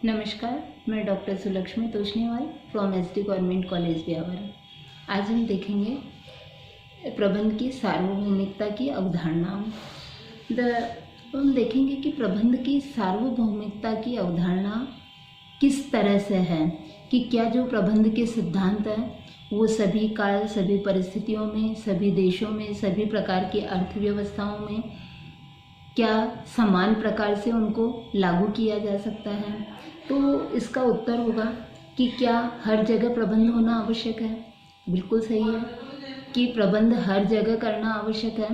नमस्कार, मैं doctor Sulakshmi Toshniwal from SD government college Beawar. आज हम देखेंगे प्रबंध की सार्वभौमिकता की अवधारणा। हम देखेंगे कि प्रबंध की सार्वभौमिकता की अवधारणा किस तरह से है, कि क्या जो प्रबंध के सिद्धांत हैं वो सभी काल, सभी परिस्थितियों में, सभी देशों में, सभी प्रकार की अर्थव्यवस्थाओं में क्या समान प्रकार से उनको लागू किया जा सकता है। तो इसका उत्तर होगा कि क्या हर जगह प्रबंध होना आवश्यक है। बिल्कुल सही है कि प्रबंध हर जगह करना आवश्यक है,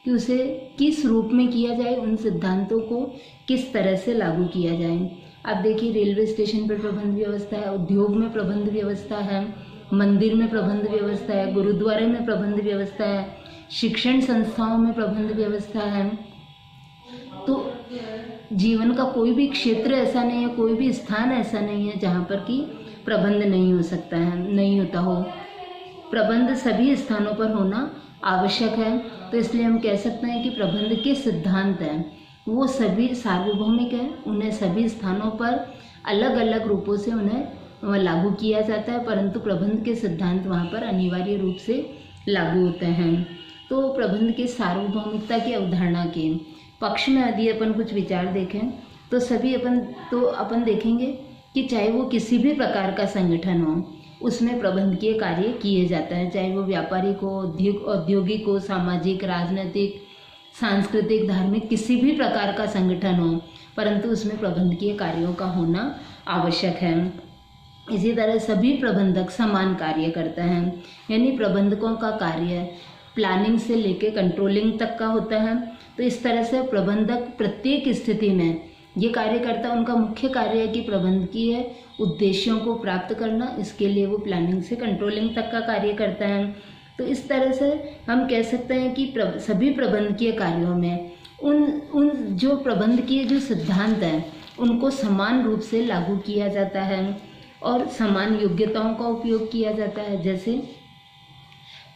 कि उसे किस रूप में किया जाए, उन सिद्धांतों को किस तरह से लागू किया जाए। आप देखिए, रेलवे स्टेशन पर प्रबंध व्यवस्था है, उद्योग में प्रबंध व्यवस्था है, मंदिर में प्रबंध व्यवस्था है, गुरुद्वारे में प्रबंध व्यवस्था है, शिक्षण संस्थाओं में प्रबंध व्यवस्था है। तो जीवन का कोई भी क्षेत्र ऐसा नहीं है, कोई भी स्थान ऐसा नहीं है जहाँ पर कि प्रबंध नहीं हो सकता है, नहीं होता हो। प्रबंध सभी स्थानों पर होना आवश्यक है। तो इसलिए हम कह सकते हैं कि प्रबंध के सिद्धांत हैं वो सभी सार्वभौमिक हैं, उन्हें सभी स्थानों पर अलग अलग रूपों से उन्हें लागू किया जाता है, परंतु प्रबंध के सिद्धांत वहाँ पर अनिवार्य रूप से लागू होते हैं। तो प्रबंध के सार्वभौमिकता की अवधारणा के पक्ष में यदि अपन कुछ विचार देखें तो अपन देखेंगे कि चाहे वो किसी भी प्रकार का संगठन हो, उसमें प्रबंधकीय कार्य किए जाते हैं, चाहे वो व्यापारिक हो, औद्योगिक हो, सामाजिक, राजनीतिक, सांस्कृतिक, धार्मिक, किसी भी प्रकार का संगठन हो, परंतु उसमें प्रबंधकीय कार्यों का होना आवश्यक है। इसी तरह सभी प्रबंधक समान कार्य करते हैं, यानी प्रबंधकों का कार्य प्लानिंग से लेकर कंट्रोलिंग तक का होता है। तो इस तरह से प्रबंधक प्रत्येक स्थिति में ये कार्य करता है। उनका मुख्य कार्य है कि प्रबंधकीय उद्देश्यों को प्राप्त करना, इसके लिए वो प्लानिंग से कंट्रोलिंग तक का कार्य करता है। तो इस तरह से हम कह सकते हैं कि सभी प्रबंधकीय कार्यों में उन जो प्रबंधकीय जो सिद्धांत हैं उनको समान रूप से लागू किया जाता है और समान योग्यताओं का उपयोग किया जाता है, जैसे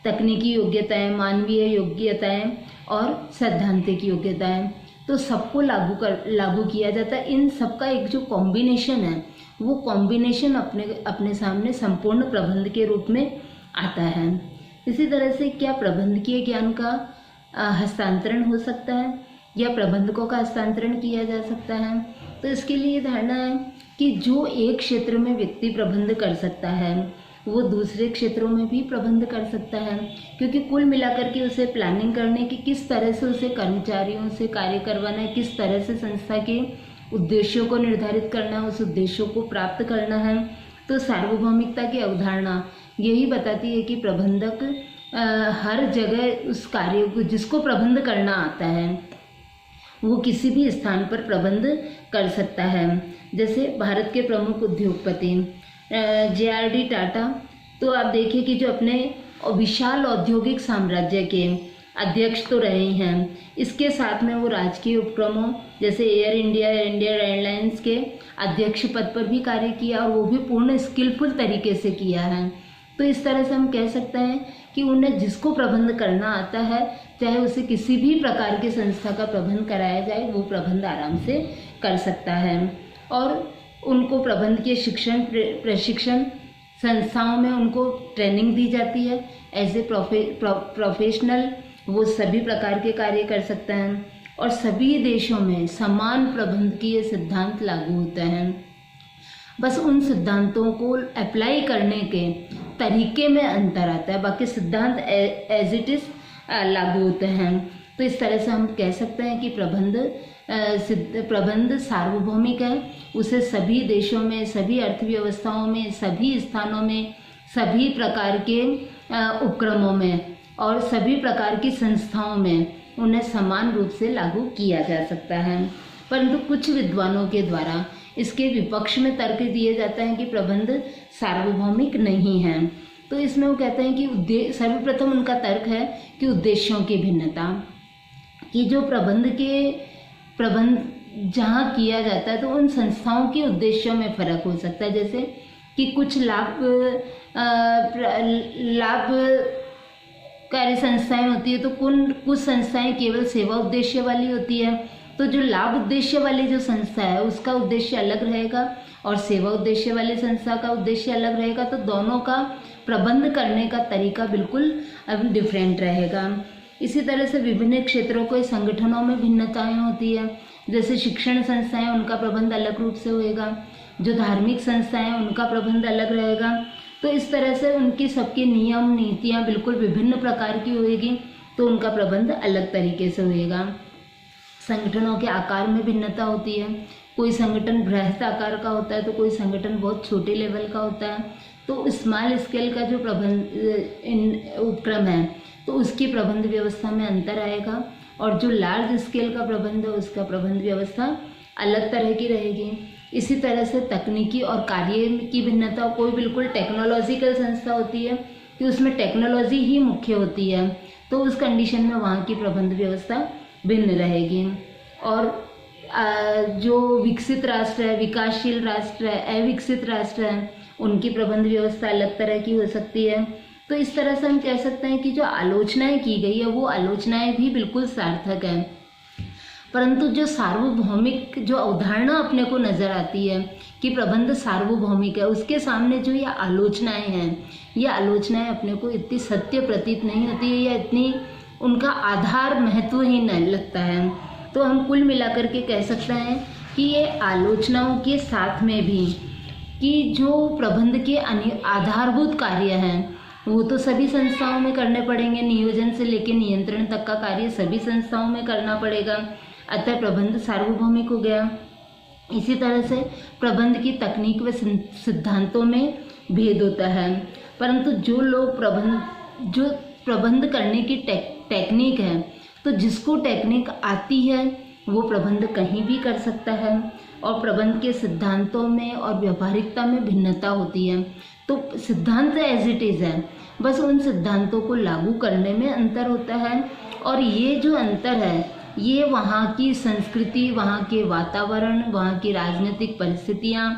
तकनीकी योग्यताएं, मानवीय योग्यताएं और सैद्धांतिक योग्यताएं। तो सबको लागू किया जाता है। इन सबका एक जो कॉम्बिनेशन है वो कॉम्बिनेशन अपने सामने संपूर्ण प्रबंध के रूप में आता है। इसी तरह से क्या प्रबंधकीय ज्ञान का हस्तांतरण हो सकता है या प्रबंधकों का हस्तांतरण किया जा सकता है। तो इसके लिए धारणा है कि जो एक क्षेत्र में व्यक्ति प्रबंध कर सकता है वो दूसरे क्षेत्रों में भी प्रबंध कर सकता है, क्योंकि कुल मिलाकर के उसे प्लानिंग करने की, किस तरह से उसे कर्मचारियों से कार्य करवाना है, किस तरह से संस्था के उद्देश्यों को निर्धारित करना है, उस उद्देश्यों को प्राप्त करना है। तो सार्वभौमिकता की अवधारणा यही बताती है कि प्रबंधक हर जगह उस कार्य को, जिसको प्रबंध करना आता है, वो किसी भी स्थान पर प्रबंध कर सकता है। जैसे भारत के प्रमुख उद्योगपति JRD टाटा, तो आप देखिए कि जो अपने विशाल औद्योगिक साम्राज्य के अध्यक्ष तो रहे हैं, इसके साथ में वो राजकीय उपक्रमों जैसे एयर इंडिया, इंडिया एयरलाइंस के अध्यक्ष पद पर भी कार्य किया और वो भी पूर्ण स्किलफुल तरीके से किया है। तो इस तरह से हम कह सकते हैं कि उन्हें जिसको प्रबंध करना आता है, चाहे उसे किसी भी प्रकार की संस्था का प्रबंध कराया जाए, वो प्रबंध आराम से कर सकता है। और उनको प्रबंध के प्रशिक्षण संस्थाओं में उनको ट्रेनिंग दी जाती है। एज ए प्रोफेशनल वो सभी प्रकार के कार्य कर सकते हैं और सभी देशों में समान प्रबंधकीय सिद्धांत लागू होते हैं। बस उन सिद्धांतों को अप्लाई करने के तरीके में अंतर आता है, बाकी सिद्धांत एज इट इज़ लागू होते हैं। तो इस तरह से हम कह सकते हैं कि प्रबंध सार्वभौमिक है, उसे सभी देशों में, सभी अर्थव्यवस्थाओं में, सभी स्थानों में, सभी प्रकार के उपक्रमों में और सभी प्रकार की संस्थाओं में उन्हें समान रूप से लागू किया जा सकता है। परंतु कुछ विद्वानों के द्वारा इसके विपक्ष में तर्क दिए जाता है कि प्रबंध सार्वभौमिक नहीं है। तो इसमें वो कहते हैं कि सर्वप्रथम उनका तर्क है कि उद्देश्यों की भिन्नता, कि जो प्रबंध जहाँ किया जाता है तो उन संस्थाओं के उद्देश्यों में फर्क हो सकता है। जैसे कि कुछ लाभकारी संस्थाएं होती है, तो कुछ संस्थाएं केवल सेवा उद्देश्य वाली होती है, तो जो लाभ उद्देश्य वाली जो संस्था है उसका उद्देश्य अलग रहेगा और सेवा उद्देश्य वाली संस्था का उद्देश्य अलग रहेगा, तो दोनों का प्रबंध करने का तरीका बिल्कुल डिफरेंट रहेगा। इसी तरह से विभिन्न क्षेत्रों के संगठनों में भिन्नताएं होती है। जैसे शिक्षण संस्थाएं, उनका प्रबंध अलग रूप से होएगा, जो धार्मिक संस्थाएं उनका प्रबंध अलग रहेगा। तो इस तरह से उनकी सबकी नियम नीतियां बिल्कुल विभिन्न प्रकार की होएगी, तो उनका प्रबंध अलग तरीके से होएगा। संगठनों के आकार में भिन्नता होती है, कोई संगठन बृहत आकार का होता है तो कोई संगठन बहुत छोटे लेवल का होता है। तो स्मॉल स्केल का जो प्रबंध उपक्रम है तो उसकी प्रबंध व्यवस्था में अंतर आएगा, और जो लार्ज स्केल का प्रबंध है उसका प्रबंध व्यवस्था अलग तरह की रहेगी। इसी तरह से तकनीकी और कार्य की भिन्नता, कोई बिल्कुल टेक्नोलॉजिकल संस्था होती है कि उसमें टेक्नोलॉजी ही मुख्य होती है, तो उस कंडीशन में वहाँ की प्रबंध व्यवस्था भिन्न रहेगी। और जो विकसित राष्ट्र है, विकासशील राष्ट्र है, अविकसित राष्ट्र है, उनकी प्रबंध व्यवस्था अलग तरह की हो सकती है। तो इस तरह से हम कह सकते हैं कि जो आलोचनाएं की गई है वो आलोचनाएं भी बिल्कुल सार्थक है, परंतु जो सार्वभौमिक जो अवधारणा अपने को नज़र आती है कि प्रबंध सार्वभौमिक है, उसके सामने जो ये आलोचनाएं हैं, ये आलोचनाएं अपने को इतनी सत्य प्रतीत नहीं होती है या इतनी उनका आधार महत्वहीन लगता है। तो हम कुल मिलाकर के कह सकते हैं कि ये आलोचनाओं के साथ में भी कि जो प्रबंध के आधारभूत कार्य हैं वो तो सभी संस्थाओं में करने पड़ेंगे, नियोजन से लेकर नियंत्रण तक का कार्य सभी संस्थाओं में करना पड़ेगा, अतः प्रबंध सार्वभौमिक हो गया। इसी तरह से प्रबंध की तकनीक व सिद्धांतों में भेद होता है, परंतु जो लोग प्रबंध करने की टेक्निक है, तो जिसको टेक्निक आती है वो प्रबंध कहीं भी कर सकता है, और प्रबंध के सिद्धांतों में और व्यवहारिकता में भिन्नता होती है। तो सिद्धांत एज इट इज़ है, बस उन सिद्धांतों को लागू करने में अंतर होता है, और ये जो अंतर है ये वहाँ की संस्कृति, वहाँ के वातावरण, वहाँ की राजनीतिक परिस्थितियाँ,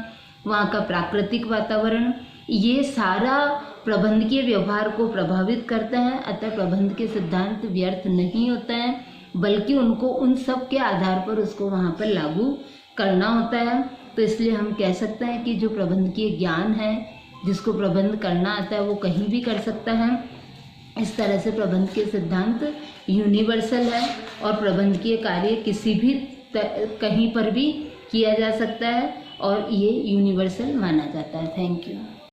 वहाँ का प्राकृतिक वातावरण, ये सारा प्रबंध के व्यवहार को प्रभावित करता है। अतः प्रबंध के सिद्धांत व्यर्थ नहीं होता है, बल्कि उनको उन सब के आधार पर उसको वहाँ पर लागू करना होता है। तो इसलिए हम कह सकते हैं कि जो प्रबंध की ज्ञान है, जिसको प्रबंध करना आता है, वो कहीं भी कर सकता है। इस तरह से प्रबंध के सिद्धांत यूनिवर्सल है और प्रबंधकीय कार्य किसी भी कहीं पर भी किया जा सकता है और ये यूनिवर्सल माना जाता है। Thank you.